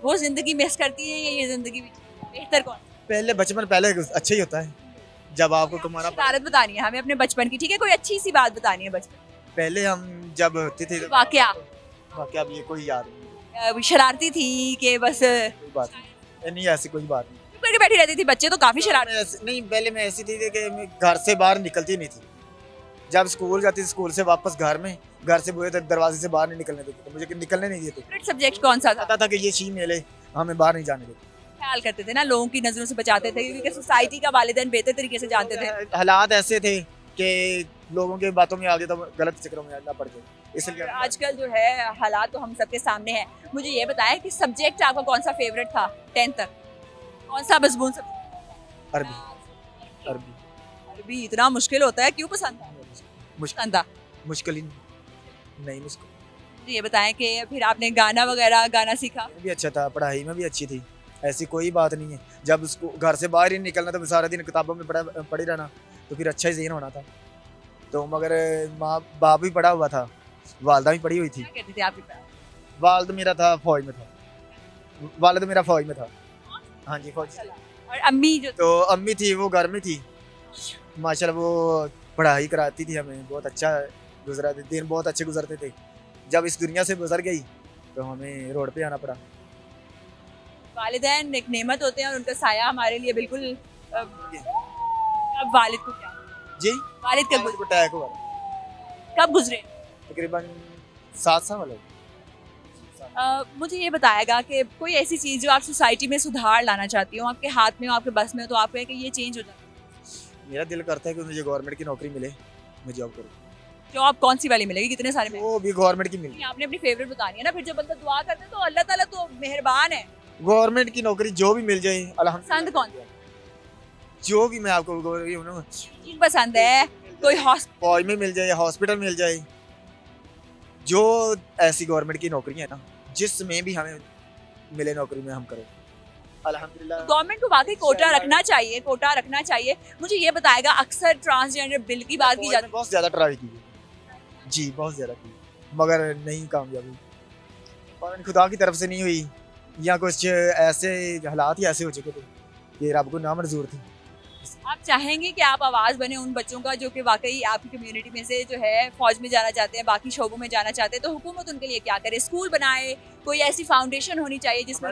वो जिंदगी मिस करती है या ये जिंदगी बेहतर कौन? पहले बचपन पहले अच्छा ही होता है जब आपको कमाना तारत बतानी है हमें अपने बचपन की, ठीक है? कोई अच्छी सी बात बतानी है बचपन। पहले हम जब होते थे वाकया अब ये कोई याद नहीं, शरारती थी कि बस कोई बात नहीं ऐसी कोई बात नहीं। करके बैठी रहती थी, बच्चे तो काफी शरारती। नहीं पहले मैं ऐसी थी कि मैं घर से बाहर निकलती नहीं थी। जब स्कूल जाती थी, स्कूल से वापस घर में, घर से बुरे दरवाजे से बाहर नहीं निकलने देते थे, मुझे निकलने नहीं देते। फेवरेट सब्जेक्ट कौन सा था? पता था कि ये शी मेले हमें बाहर नहीं जाने देते। ख्याल करते थे ना, लोगों की नजरों से बचाते थे क्योंकि सोसाइटी का वालिदैन बेहतर तरीके से जानते थे। हालात ऐसे थे कि लोगों के बातों में आगे तो गलत चक्रों में ना पड़ जाए, इसलिए आजकल जो है हालात तो हम सबके सामने हैं। मुझे ये बताएं कि सब्जेक्ट आपका कौन सा फेवरेट था 10th तक? कौन सा मजमून सब्जेक्ट? अरबी। अरबी इतना मुश्किल होता है, क्यों पसंद था? मुश्किल था मुश्किल ही नहीं मुश्किल। मुझे ये बताएं कि फिर आपने गाना वगैरह गाना सीखा? भी अच्छा था, पढ़ाई में भी अच्छी थी, ऐसी कोई बात नहीं है। जब उसको घर से बाहर ही निकलना तो सारा दिन किताबों में पढ़े रहना, तो फिर अच्छा ही ज़हन होना था। तो मगर माँ बाप भी पढ़ा हुआ था, वालदा भी पढ़ी हुई थी। क्या कहती थी आपकी? वालद मेरा था फौज में था, वालद मेरा फौज में था। हाँ जी फौज। और अम्मी जो तो अम्मी थी वो घर में थी, माशाल्लाह वो पढ़ाई कराती थी हमें, बहुत अच्छा गुजरा थे दिन, बहुत अच्छे गुजरते थे। जब इस दुनिया से गुजर गई तो हमें रोड पे आना पड़ा। वालिदैन एक नेमत होते हैं और उनका साया हमारे लिए बिल्कुल। अब वालिद को क्या? जी वालिद कब को अटैक हुआ, कब गुजरे? तकरीबन 7 साल वाले। मुझे ये बताएगा कि कोई ऐसी चीज़ जो आप सोसाइटी में सुधार लाना चाहती हो, आपके हाथ में हो, आपके बस में हो, तो आप कहें कि ये चेंज हो जाए। मेरा दिल करता है कि मुझे गवर्नमेंट की नौकरी मिले, मैं जॉब करूँ। जॉब कौन सी वाली मिलेगी? कितने सारे में? वो भी गवर्नमेंट की मिले। आपने अपनी फेवरेट बतानी है ना, फिर जब बंदा दुआ करते हैं तो अल्लाह ताला तो मेहरबान है। गवर्नमेंट की नौकरी जो भी मिल जाए अल्हम्दुलिल्लाह। पसंद कौन? जो भी मैं आपको चीज पसंद है, कोई फौज में मिल जाए, हॉस्पिटल मिल जाए, जो ऐसी गवर्नमेंट की नौकरी है ना जिसमें भी हमें मिले नौकरी में हम करें अल्हम्दुलिल्लाह। गवर्नमेंट को वाकई कोटा रखना चाहिए, कोटा रखना चाहिए। मुझे ये बताएगा, अक्सर ट्रांसजेंडर बिल की बात की जाती है, बहुत ज़्यादा ट्राई की जी, बहुत ज़्यादा की, मगर नहीं कामयाबी, और खुदा की तरफ से नहीं हुई, या कुछ ऐसे हालात ही ऐसे हो चुके थे कि रब को नामंजूर थी। आप चाहेंगे कि आप आवाज़ बने उन बच्चों का जो कि वाकई आपकी कम्युनिटी में से जो है फौज में जाना चाहते हैं, बाकी शोबों में जाना चाहते हैं, तो हुकूमत उनके लिए क्या करे? स्कूल बनाए, कोई ऐसी फाउंडेशन होनी चाहिए जिसमें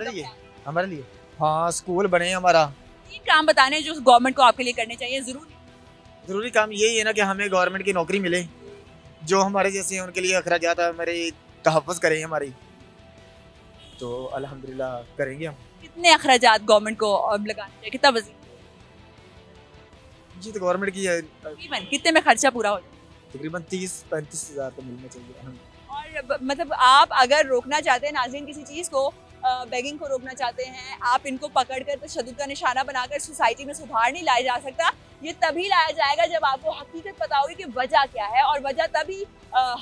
हमारे लिए हाँ स्कूल बने। हमारा 3 काम बताने जो गवर्नमेंट को आपके लिए करने चाहिए। ज़रूरी काम यही है ना कि हमें गवर्नमेंट की नौकरी मिले, जो हमारे जैसे हैं उनके लिए अखराजात हमारे तहफ़्फ़ुज़ करें हमारी, तो अल्हम्दुलिल्लाह करेंगे हम। कितने अखराजात गवर्नमेंट को लगाने चाहिए? कितना वज़ीफ़ा? जी तो गवर्नमेंट की तकरीबन कितने में खर्चा पूरा हो जाए? तकरीबन 30-35 हज़ार तो मिलना चाहिए। और मतलब आप अगर रोकना चाहते हैं नाज़रीन किसी चीज़ को, बेगिंग को रोकना चाहते हैं, आप इनको पकड़कर तशद्दुद का निशाना बनाकर सोसाइटी में सुधार नहीं लाया जा सकता। ये तभी लाया जाएगा जब आपको हकीकत पता होगी कि वजह क्या है, और वजह तभी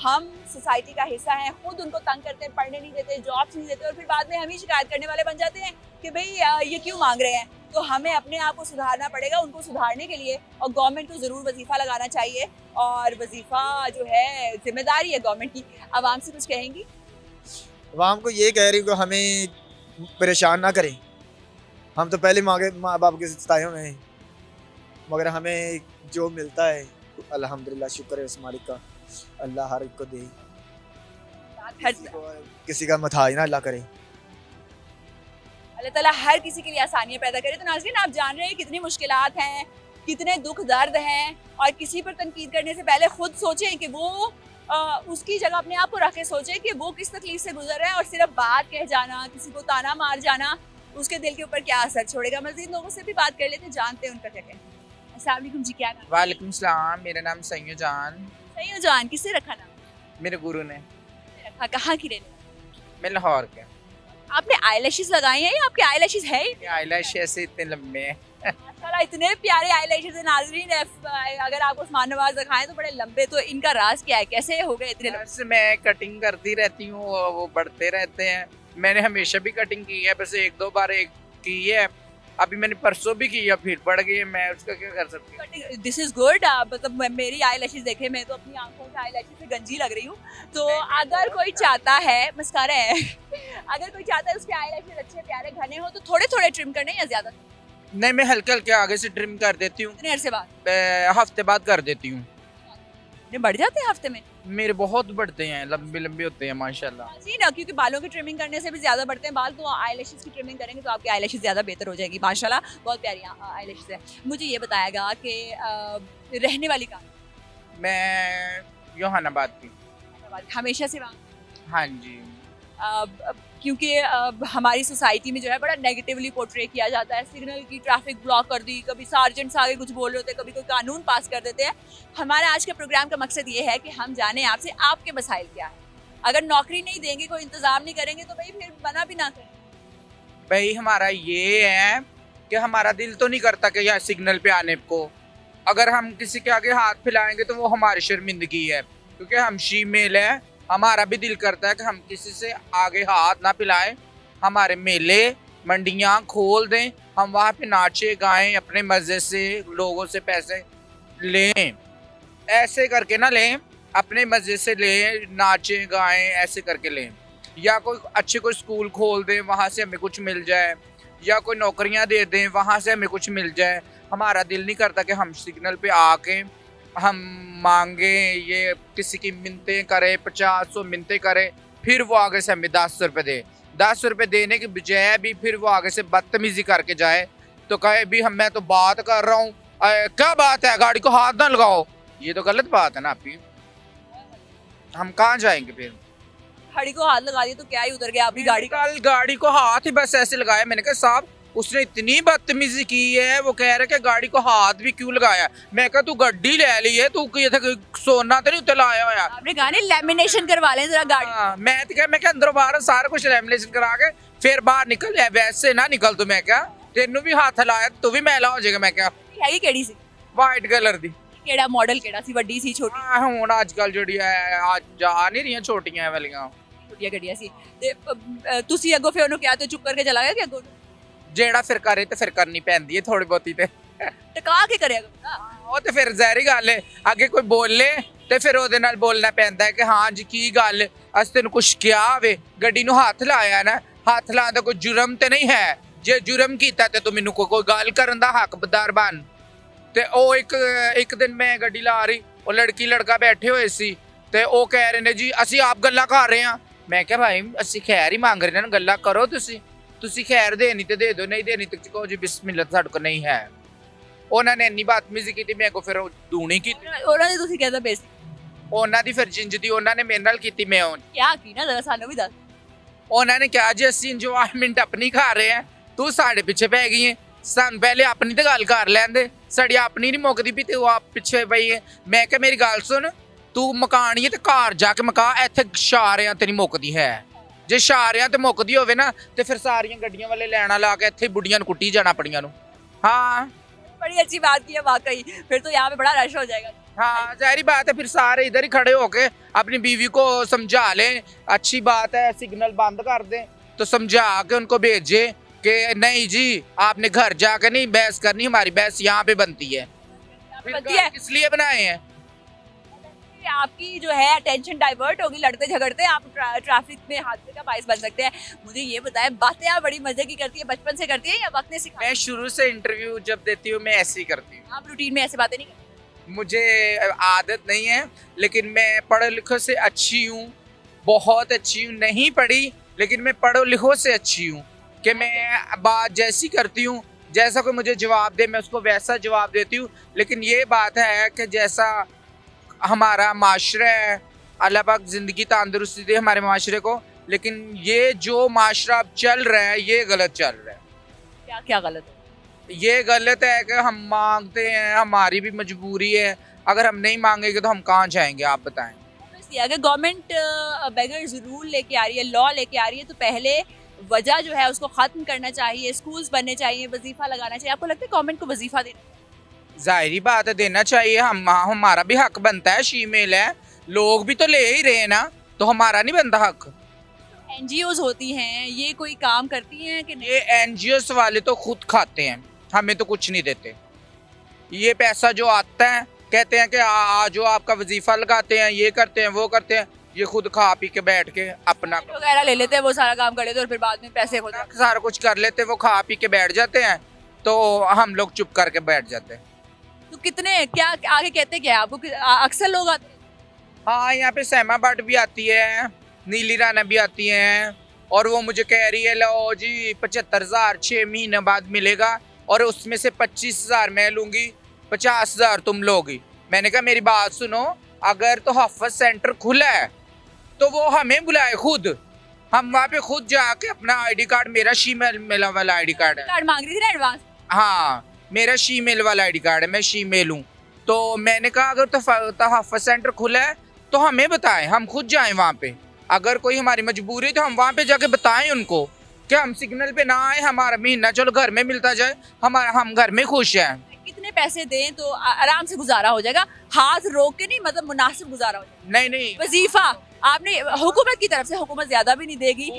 हम सोसाइटी का हिस्सा हैं, खुद उनको तंग करते हैं, पढ़ने नहीं देते, जॉब्स नहीं देते, और फिर बाद में हम ही शिकायत करने वाले बन जाते हैं कि भाई ये क्यों मांग रहे हैं। तो हमें अपने आप को सुधारना पड़ेगा उनको सुधारने के लिए, और गवर्नमेंट को ज़रूर वजीफ़ा लगाना चाहिए, और वजीफ़ा जो है जिम्मेदारी है गवर्नमेंट की। आवाम से कुछ कहेंगी? आवाम को ये कह रही हूँ कि हमें परेशान ना करें, हम तो पहले माँ बाप के सताए में हैं, मगर हमें जो मिलता है अल्हम्दुलिल्लाह शुक्र है उस मालिक का, अल्लाह हर एक को दे, किसी का मथाज ना अल्लाह करे, अल्लाह ताला हर किसी के लिए आसानियाँ पैदा करे। तो नाज़रीन आप जान रहे हैं कितनी मुश्किलात हैं, कितने दुख दर्द हैं, और किसी पर तनकीद करने से पहले खुद सोचें कि वो उसकी जगह अपने आप को रख के सोचें कि वो किस तकलीफ से गुजर रहे हैं, और सिर्फ बात कह जाना, किसी को ताना मार जाना, उसके दिल के ऊपर क्या असर छोड़ेगा। मज़ीद लोगों से भी बात कर लेते हैं, जानते हैं उनका क्या कहना है। अस्सलाम वालेकुम जी, क्या नाम? वालेकुम सलाम, मेरा नाम सैयद जान। सही हो जान, किससे रखा नाम? मेरे गुरु ने। रखा, कहाँ की रहने वाली? मैं लाहौर के। आपने आईलैशेस लगाए हैं या आपके आईलैशेस है ही? आईलैश ऐसे इतने लंबे हैं। माशाल्लाह, इतने प्यारे आईलैशेस हैं नाज़रीन। अगर आप उस्मान नवाज दिखाएं तो बड़े लंबे, तो इनका राज क्या है, कैसे हो गए इतने लंबे? बस मैं कटिंग करती रहती हूँ, वो बढ़ते रहते हैं। मैंने हमेशा भी कटिंग की है, बस एक दो बार की है। अभी मैंने परसों भी की है, फिर बढ़ गई है, मैं उसका क्या कर सकती हूँ। This is good. मतलब मेरी आईलैशेस देखे, मैं तो अपनी आंखों से आईलैशेस से गंजी लग रही हूँ। तो अगर कोई चाहता है, मस्कारा है अगर कोई चाहता है उसके आईलैशेस अच्छे प्यारे घने हो तो थोड़े थोड़े ट्रिम करने या ज्यादा? नहीं, मैं हल्के हल्के आगे से ट्रिम कर देती हूँ। कितने अरसे बाद? हफ्ते बाद कर देती हूँ। बढ़ जाते हैं हफ्ते में? मेरे बहुत बढ़ते हैं, लंबे लंबे होते हैं माशाल्लाह। जी ना, क्योंकि बालों की ट्रिमिंग करने से भी ज्यादा बढ़ते हैं बाल, तो आईलैशेस की ट्रिमिंग करेंगे तो आपकी आईलैशेस ज्यादा बेहतर हो जाएगी। माशाल्लाह, बहुत प्यारी आईलैशेस है। मुझे ये बताएगा कि रहने वाली कहाँ? मैं योहानाबाद की। हमेशा से वहाँ? हाँ जी। क्योंकि हमारी सोसाइटी में जो है बड़ा नेगेटिवली पोर्ट्रे किया जाता है। सिग्नल की ट्रैफिक ब्लॉक कर दी, कभी सार्जेंट्स आगे कुछ बोल रहे होते हैं, कभी कोई कानून पास कर देते हैं। हमारा आज के प्रोग्राम का मकसद ये है कि हम जाने आपसे आपके मसाइल क्या है। अगर नौकरी नहीं देंगे, कोई इंतजाम नहीं करेंगे तो भाई फिर मना भी ना करें। भाई हमारा ये है कि हमारा दिल तो नहीं करता कि यार सिग्नल पे आने को। अगर हम किसी के आगे हाथ फैलाएंगे तो वो हमारी शर्मिंदगी है, क्योंकि हम फीमेल है। हमारा भी दिल करता है कि हम किसी से आगे हाथ ना फैलाएं। हमारे मेले मंडियां खोल दें, हम वहाँ पे नाचे गाएं, अपने मज़े से लोगों से पैसे लें। ऐसे करके ना लें, अपने मज़े से लें, नाचें गाएं, ऐसे करके लें। या कोई अच्छे कोई स्कूल खोल दें, वहाँ से हमें कुछ मिल जाए, या कोई नौकरियाँ दे दें, वहाँ से हमें कुछ मिल जाए। हमारा दिल नहीं करता कि हम सिग्नल पे आके हम मांगे, ये किसी की मिन्नतें करे, 50-100 मिन्नतें करे, फिर वो आगे से हमें 10 रुपये दे। 10 रुपये देने की बजाय भी फिर वो आगे से बदतमीजी करके जाए, तो कहे भी मैं तो बात कर रहा हूँ, क्या बात है, गाड़ी को हाथ ना लगाओ। ये तो गलत बात है ना आपकी। हम कहाँ जाएंगे फिर? गाड़ी को हाथ लगा दिया तो क्या ही उतर गया आपकी गाड़ी का? कल गाड़ी को हाथ ही बस ऐसे लगाया। मैंने कहा साहब, उसने इतनी बदतमीजी की है। वो कह रहे कि गाड़ी को हाथ भी क्यों लगाया। मैं कहा तू गड्डी ले ली है, तू सोना तो नहीं उतर लाया होया। आपने कहा नहीं लैमिनेशन करवा लें जरा गाड़ी। मैं तो क्या, मैं क्या अंदर बाहर सारा कुछ लैमिनेशन करा के फिर बाहर निकल है, वैसे ना निकल। तो मैं क्या, तेनू भी हाथ लाया तू भी मैला हो जाएगा। मैं क्या है केड़ी सी? वाइट कलर दी। केड़ा मॉडल केड़ा सी, वड्डी सी छोटी? हुण अजकल जिहड़ी है आज जा नहीं रही छोटियां वालियां छोटियां गड्डियां सी। ते तुसी अगो फिर ओनू क्या तो चुप करके चला गया कि अगो जेड़ा फिर करे तो फिर करनी पैंदी है थोड़ी बहुती ते टका के करेगा? ਉਹ ਤੇ ਫਿਰ ਜ਼ਾਹਿਰੀ ਗੱਲ ਹੈ, ਅੱਗੇ ਕੋਈ ਬੋਲੇ ਤੇ ਫਿਰ ਉਹਦੇ ਨਾਲ ਬੋਲਣਾ ਪੈਂਦਾ ਹੈ ਕਿ ਹਾਂ ਜੀ ਕੀ ਗੱਲ, ਅਸੀਂ ਤੈਨੂੰ ਕੁਛ ਕਿਹਾ ਵੇ, ਗੱਡੀ ਨੂੰ ਹੱਥ ਲਾਇਆ ਨਾ, ਹੱਥ ਲਾਉਣ ਦਾ ਕੋਈ ਜੁਰਮ ਤੇ ਨਹੀਂ ਹੈ। ਜੇ ਜੁਰਮ ਕੀਤਾ ਤੇ ਤੂੰ ਮੈਨੂੰ ਕੋਈ ਗੱਲ ਕਰਨ ਦਾ ਹੱਕਦਾਰ ਬਣ। ਤੇ ਉਹ ਇੱਕ ਦਿਨ ਮੈਂ ਗੱਡੀ ਲਾ ਰਹੀ, ਉਹ ਲੜਕੀ ਲੜਕਾ ਬੈਠੇ ਹੋਏ ਸੀ ਤੇ ਉਹ ਕਹਿ ਰਹੇ ਨੇ ਜੀ ਅਸੀਂ ਆਪ ਗੱਲਾਂ ਕਰ ਰਹੇ ਹਾਂ। ਮੈਂ ਕਿਹਾ ਭਾਈ ਅਸੀਂ ਖੈਰ ਹੀ ਮੰਗ ਰਹੇ ਨੇ, ਗੱਲਾਂ ਕਰੋ ਤੁਸੀਂ ਖੈਰ ਦੇਣੀ ਤੇ ਦੇ ਦਿਓ, ਨਹੀਂ ਦੇਣੀ ਤੇ ਕਹੋ ਜੀ ਬਿਸਮਿਲ੍ਲਾ ਸਾਡੇ ਕੋਲ ਨਹੀਂ ਹੈ। ਉਹਨਾਂ ਨੇ ਇੰਨੀ ਬਦਤਮੀਜ਼ੀ ਕੀਤੀ, ਮੇਰੇ ਕੋ ਫਿਰ ਉਹ ਦੂਣੀ ਕੀਤੀ। ਉਹਨਾਂ ਨੇ ਤੁਸੀਂ ਕਹਿੰਦਾ ਬੇਇੱਜ਼ਤੀ? ਉਹਨਾਂ ਦੀ ਫਿਰ ਜਿੰਜ ਦੀ ਉਹਨਾਂ ਨੇ ਮੇਰੇ ਨਾਲ ਕੀਤੀ। ਮੈਂ ਕਿਆ ਕੀ ਨਾ ਜ਼ਰਾ ਸਾਨੂੰ ਵੀ ਦੱਸ। ਉਹਨਾਂ ਨੇ ਕਿਹਾ ਜੀ ਅਸੀਂ ਇੰਜੋਇਮੈਂਟ ਆਪਣੀ ਖਾ ਰਹੇ ਹਾਂ, ਤੂੰ ਸਾਡੇ ਪਿੱਛੇ ਪੈ ਗਈ ਹੈ, ਸਾਨੂੰ ਪਹਿਲੇ ਆਪਣੀ ਤੇ ਗੱਲ ਕਰ ਲੈਂਦੇ, ਸਾਡੀ ਆਪਣੀ ਨਹੀਂ ਮੁੱਕਦੀ ਵੀ ਤੂੰ ਆਪ ਪਿੱਛੇ ਪਈ ਹੈ। ਮੈਂ ਕਿਹਾ ਮੇਰੀ ਗੱਲ ਸੁਣ, ਤੂੰ ਮਕਾਣੀ ਹੈ ਤੇ ਘਰ ਜਾ ਕੇ ਮਕਾ, ਇੱਥੇ ਇਸ਼ਾਰਿਆਂ ਤੇ ਨਹੀਂ ਮੁੱਕਦੀ ਹੈ। ਜੇ ਇਸ਼ਾਰਿਆਂ ਤੇ ਮੁੱਕਦੀ ਹੋਵੇ ਨਾ ਤੇ ਫਿਰ ਸਾਰੀਆਂ ਗੱਡੀਆਂ ਵਾਲੇ ਲੈਣਾ ਲਾ ਕੇ ਇੱਥੇ ਬੁੱਢੀਆਂ ਨੂੰ ਕੁੱਟੀ ਜਾਣਾ ਆਪਣੀਆਂ ਨੂੰ। हाँ बड़ी अच्छी बात की है वाकई, फिर तो यहाँ पे बड़ा रश हो जाएगा। हाँ जाहिर बात है, फिर सारे इधर ही खड़े होके अपनी बीवी को समझा लें, अच्छी बात है, सिग्नल बंद कर दें तो समझा के उनको भेजे कि नहीं जी आपने घर जाकर नहीं बहस करनी, हमारी बहस यहाँ पे बनती है। किस लिए बनाए हैं? आपकी जो है अटेंशन डाइवर्ट होगी, लड़ते झगड़ते आप ट्रैफिक में हादसे का बाइस बन सकते हैं। मुझे ये बताएं, बातें आप बड़ी मजे की करती है, बचपन से करती है या वक्त ने सिखाया? मैं शुरू से इंटरव्यू जब देती हूँ मैं ऐसे ही करती हूँ। आप रूटीन में ऐसे बातें नहीं करती? मुझे आदत नहीं है, लेकिन मैं पढ़े लिखो से अच्छी हूँ, बहुत अच्छी हूँ। नहीं पढ़ी लेकिन मैं पढ़ो लिखो से अच्छी हूँ कि मैं बात जैसी करती हूँ, जैसा कोई मुझे जवाब दे मैं उसको वैसा जवाब देती हूँ। लेकिन ये बात है कि जैसा हमारा माशरा है, अल्लाह पाक ज़िंदगी तंदुरुस्ती दे हमारे माशरे को, लेकिन ये जो माशरा अब चल रहा है ये गलत चल रहा है। क्या क्या गलत है? ये गलत है कि हम मांगते हैं, हमारी भी मजबूरी है। अगर हम नहीं मांगेंगे तो हम कहाँ जाएंगे, आप बताएं। अगर गवर्नमेंट बेगर्स रूल लेके आ रही है, लॉ लेके आ रही है, तो पहले वजह जो है उसको खत्म करना चाहिए, स्कूल्स बनने चाहिए, वजीफा लगाना चाहिए। आपको लगता है गवर्नमेंट को वजीफा देना? जाहिर बात है देना चाहिए। हमारा भी हक बनता है, शीमेल है, लोग भी तो ले ही रहे हैं ना, तो हमारा नहीं बनता हक? एनजीओज होती हैं, ये कोई काम करती हैं कि नहीं? ये एनजीओस वाले तो खुद खाते हैं, हमें तो कुछ नहीं देते। ये पैसा जो आता है कहते हैं कि जो आपका वजीफा लगाते हैं, ये करते हैं, वो करते हैं, ये खुद खा पी के बैठ के अपना वगैरह ले लेते हैं, वो सारा काम कर लेते हैं और फिर बाद में पैसे हो जाते सारा कुछ कर लेते हैं। वो खा पी के बैठ जाते हैं तो हम लोग चुप करके बैठ जाते हैं। हैं। तो कितने क्या आगे कहते क्या आपको अक्सर लोग आते हैं? हाँ, यहाँ पे सहमा भट्ट भी आती है, नीली राणा भी आती हैं, और वो मुझे कह रही है लो जी 75,000 6 महीने बाद मिलेगा और उसमें से 25,000 मैं लूंगी, 50,000 तुम लोगी। मैंने कहा मेरी बात सुनो, अगर तो हफ्ज सेंटर खुला है तो वो हमें बुलाए खुद, हम वहाँ पे खुद जाके अपना आईडी कार्ड, मेरा शीमेल वाला आईडी कार्ड है। कार्ड मांग रही थी ना एडवांस? हाँ, मेरा शीमेल वाला आईडी कार्ड है, मैं शीमेल हूँ। तो मैंने कहा अगर तो हफ्ज सेंटर खुला है तो हमें बताएं, हम खुद जाएं वहाँ पे। अगर कोई हमारी मजबूरी तो हम वहाँ पे जाके बताएं उनको कि हम सिग्नल पे ना आए, हमारा महीना चलो घर में मिलता जाए, हम घर में खुश हैं। कितने पैसे दें तो आराम से गुजारा हो जाएगा? हाथ रोक के नहीं, मतलब मुनासिब गुजारा हो जाएगा? नहीं नहीं, वजीफा आपने हुकूमत की तरफ से, हुकूमत ज्यादा भी नहीं देगी,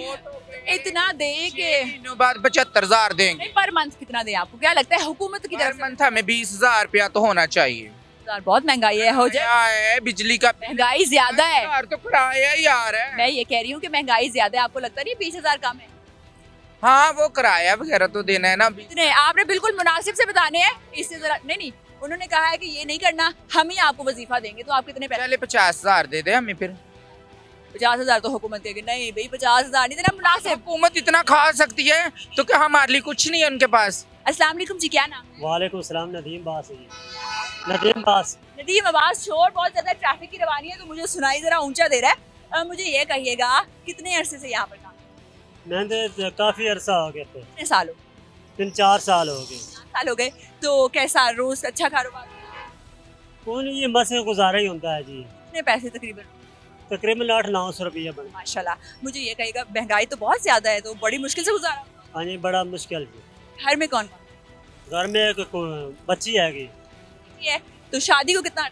इतना दे के महीनों बाद 75,000 देंगे। पर मंथ कितना दें? आपको क्या लगता है हुकूमत की तरफ हर मंथ हमें 20,000 रुपया तो होना चाहिए। से? बहुत महंगाई है, हो जाए। है बिजली का महंगाई ज्यादा है। यार, तो किराया ही यार है। मैं ये कह रही हूँ कि महंगाई ज्यादा है, आपको लगता नहीं 20,000 कम है? हाँ, वो किराया वगैरह तो देना है ना। इतने आपने बिल्कुल मुनासिब से बताने हैं, इससे जरा नहीं, उन्होंने कहा है कि ये नहीं करना, हम ही आपको वजीफा देंगे। तो आप कितने पैसे? पहले 50,000 दे दे हमें, फिर 50,000 तो हुकूमत देगी। नहीं भाई, 50,000 नहीं देना, मुनासिब। हुकूमत इतना खा सकती है तो क्या हमारे लिए कुछ नहीं है उनके पास? अस्सलाम वालेकुम जी, क्या नाम है? वालेकुम सलाम, नदीम बास है जी। नदीम बास। नदीम, आवाज शोर बहुत ज्यादा, ट्रैफिक की रवानी है तो मुझे सुनाई जरा ऊंचा दे रहा है। मुझे ये कहिएगा कितने अरसे से यहाँ पर काम? मैंने तो काफ़ी अरसा हो गया थे, कितने साल हो? 3-4 साल हो गए। 4 साल हो गए। तो कैसा रोज अच्छा कारोबार? कौन ये बस गुजारा ही होता है जी। कितने पैसे तकरीबन? तकरीबन 800-900 रुपया बने। माशाल्लाह। मुझे ये कहिएगा, महंगाई तो बहुत ज्यादा है, तो बड़ी मुश्किल से गुजारा? हाँ जी, बड़ा मुश्किल जी। घर में कौन कौन घर में एक बच्ची है कि है? तो शादी को कितना?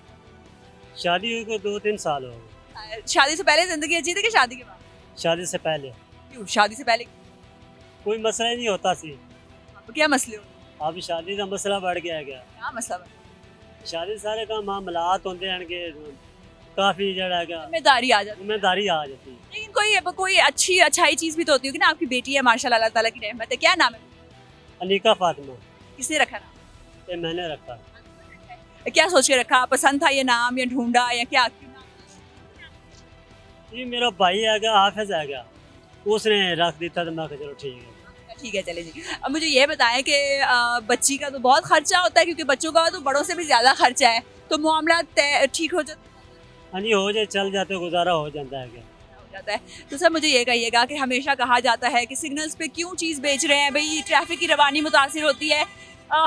शादी हुई को 2-3 साल हो गए। शादी से पहले जिंदगी अच्छी थी कि शादी के बाद? शादी से पहले क्यों शादी से पहले कोई मसला ही नहीं होता सी। आपको क्या मसले हो? अब शादी का मसला बढ़ गया है क्या? क्या मसला है? शादी सारे का मामलात होते हैं कि काफ़ी जड़ा है क्या जिम्मेदारी आ जाती है। जिम्मेदारी आ जाती है। लेकिन कोई अच्छाई चीज भी तो होती होगी ना। आपकी बेटी है माशाल्लाह, अल्लाह ताला की रहमत है। क्या नाम है? अनिका फातिमा। किसने रखा नाम? ये मैंने रखा। क्या सोच के रखा? पसंद था ये नाम या ढूंढा या क्या? ये मेरा भाई है क्या, हाफिज है क्या, उसने रख दी था तो मैं कहा चलो ठीक है। ठीक है, चले जी। अब मुझे ये बताएं कि बच्ची का तो बहुत खर्चा होता है, क्योंकि बच्चों का तो बड़ों से भी ज्यादा खर्चा है, तो मामला ठीक हो जाता? हाँ जी, हो जाए, चल जाते, गुजारा हो जाता है क्या। हो जाता है। तो सर मुझे ये कहिएगा कि हमेशा कहा जाता है कि सिग्नल्स पे क्यों चीज़ बेच रहे हैं भाई, ट्रैफिक की रवानी मुतासिर होती है,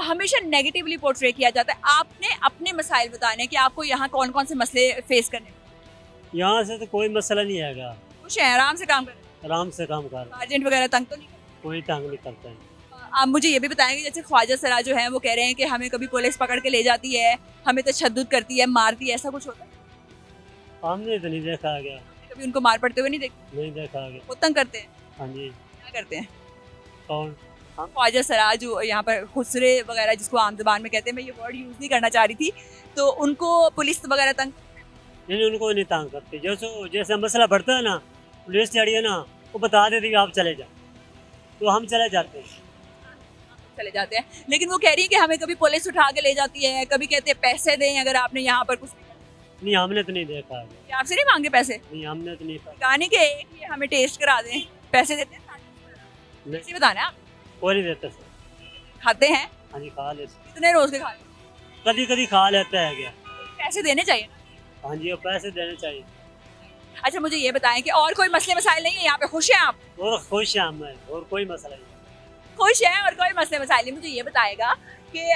हमेशा नेगेटिवली पोर्ट्रे किया जाता है। आपने अपने मसाइल बताने कि आपको यहाँ कौन कौन से मसले फेस करने? यहाँ से तो कोई मसला नहीं है, कुछ है, आराम से काम कर, आराम से काम कर, अर्जेंट वगैरह तंग तो नहीं? कोई तंग नहीं करता है। आप मुझे ये भी बताएंगे, जैसे ख्वाजा सरा जो है वो कह रहे हैं कि हमें कभी पुलिस पकड़ के ले जाती है, हमें तशद्दुद करती है, मारती है, ऐसा कुछ होता है? हमने तो नहीं देखा गया, कभी उनको मार पड़ते हुए नहीं देखते? नहीं देखा गया। वो तंग करते हैं? हाँ जी। क्या करते हैं? कौन? ख्वाजा सरा जो यहाँ पर खुसरे वगैरह जिसको आम ज़बान में कहते हैं, मैं ये वर्ड यूज़ नहीं करना चाह रही थी, तो उनको पुलिस वगैरह तंग? नहीं, उनको नहीं तंग करते। जैसे मसला बढ़ता है ना, पुलिस चढ़ी है ना, वो बता देती है आप चले जाओ, तो हम चले जाते हैं, चले जाते हैं। लेकिन वो कह रही है कि हमें कभी पुलिस उठा के ले जाती है, कभी कहते हैं पैसे दें अगर आपने यहाँ पर कुछ नहीं, हमने तो नहीं देखा है। आपसे नहीं मांगे पैसे? नहीं, हमने तो नहीं। गाने के कि हमें टेस्ट करा दें, पैसे देते हैं? नहीं, बताना आप कोई नहीं देता सर। खाते हैं? हाँ जी, खा लेते, कितने रोज के खाते? कभी कभी खा लेते हैं क्या। पैसे देने चाहिए ना? हाँ जी, वो पैसे देने चाहिए। अच्छा मुझे ये बताएं कि और कोई मसले मसाइल नहीं है यहाँ पे, खुश हैं आप? और खुश हैं हम, और कोई मसला नहीं। खुश हैं और कोई मसले मसाइल नहीं। मुझे ये बताएगा कि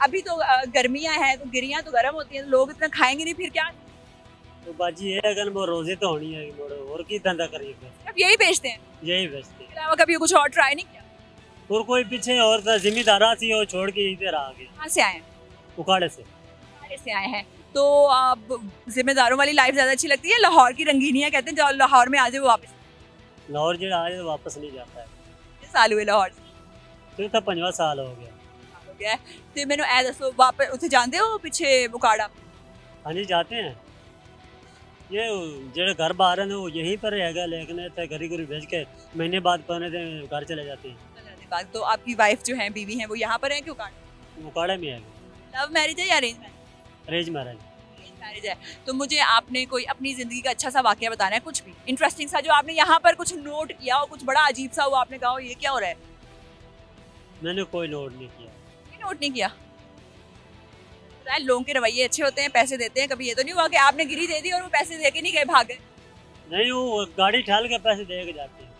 अभी तो गर्मियां हैं तो गिरियां तो गर्म होती हैं, तो लोग इतना खाएंगे नहीं, फिर क्या? तो बाजी ये अगर वो रोजे तो होनी है और की धंधा करिए फिर। अब यही बेचते हैं, यही बेचते इसके अलावा कभी कुछ और ट्राई नहीं किया? और कोई पीछे और था जिम्मेदारा थी और छोड़ के इधर आ गए। कहाँ से आए हैं? उखाड़े से। उखाड़े से आए हैं। तो अब जिम्मेदारों वाली लाइफ ज्यादा अच्छी लगती है? लाहौर की रंगीनियां कहते हैं जो लाहौर में आ जाए वो वापस? लाहौर जो आए वापस नहीं जाता है। कितने साल हुए लाहौर से? तो था 5वां साल हो गया। हो गया है। तो मैंने ऐ दसो वापस उसे जानते हो पीछे बुकाड़ा? हाँ जी जाते हैं। ये जो घर बाहर है ना वो यहीं पर रहेगा, लेकिन घरी घरी भेज के महीने बाद पहने घर चले जाते हैं। तो आपकी वाइफ जो है, बीवी है, वो यहाँ पर है कि उकाड़ा में है। लव मैरिज है या arrange marriage? Arrange marriage. Marriage है। तो मुझे आपने कोई अपनी जिंदगी का अच्छा सा वाकया बताना है, कुछ भी इंटरेस्टिंग सा जो आपने यहाँ पर कुछ नोट किया हो, कुछ बड़ा अजीब सा हुआ, आपने कहा हो ये क्या हो रहा है? मैंने कोई नोट नहीं किया। नोट नहीं किया? लोगों के रवैये अच्छे होते हैं, पैसे देते हैं, कभी ये तो नहीं हुआ कि आपने गिरी दे दी और वो पैसे दे के नहीं गए, भाग गए? नहीं, वो गाड़ी ठाल के पैसे दे के जाते हैं।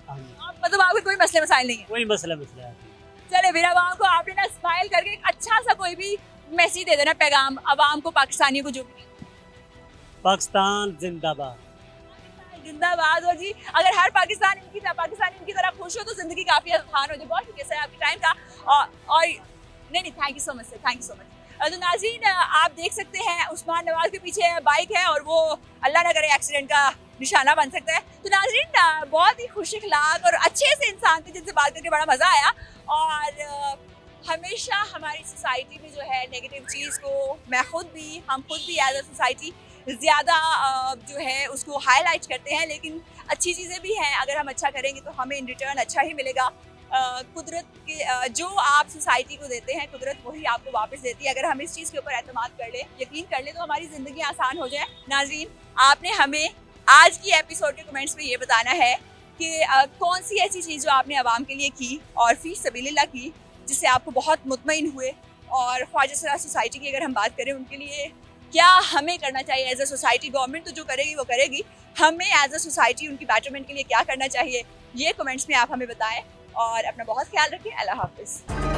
हाँ जी। मतलब आपके कोई मसले मसाइल नहीं है? कोई मसला है। चले फिर अवाम को आपने ना स्माइल करके एक अच्छा सा कोई भी मैसेज दे देना, पैगाम अवाम को, पाकिस्तानियों को, जो भी। पाकिस्तान जिंदाबाद। जिंदाबाद। और जी अगर हर पाकिस्तानी इनकी तरह खुश हो तो जिंदगी काफी आसान हो जाए। बहुत शुक्रिया सर आपके टाइम का। और नहीं thank you so much sir, thank you so much. तो नाज़रीन आप देख सकते हैं उस्मान नवाज के पीछे बाइक है और वो अल्लाह ना करे एक्सीडेंट का निशाना बन सकता है। तो नाज़रीन बहुत ही खुश अखलाक और अच्छे से इंसान थे जिनसे बात करके बड़ा मज़ा आया। और हमेशा हमारी सोसाइटी में जो है नेगेटिव चीज़ को हम खुद भी एज अ सोसाइटी ज़्यादा जो है उसको हाईलाइट करते हैं, लेकिन अच्छी चीज़ें भी हैं। अगर हम अच्छा करेंगे तो हमें इन रिटर्न अच्छा ही मिलेगा। कुदरत के जो आप सोसाइटी को देते हैं, कुदरत वही आपको वापस देती है। अगर हम इस चीज़ के ऊपर एतमाद कर ले, यकीन कर ले, तो हमारी ज़िंदगी आसान हो जाए। नाज़रीन आपने हमें आज की एपिसोड के कमेंट्स में ये बताना है कि कौन सी ऐसी चीज़ जो आपने आवाम के लिए की और फी सबीलिल्लाह की, जिससे आपको बहुत मुतमईन हुए। और ख्वाजा सराज सोसाइटी की अगर हम बात करें, उनके लिए क्या हमें करना चाहिए एज अ सोसाइटी? गवर्नमेंट तो जो करेगी वो करेगी, हमें एज अ सोसाइटी उनकी बेटरमेंट के लिए क्या करना चाहिए, ये कमेंट्स में आप हमें बताएं। और अपना बहुत ख्याल रखें। अल्लाह हाफिज़।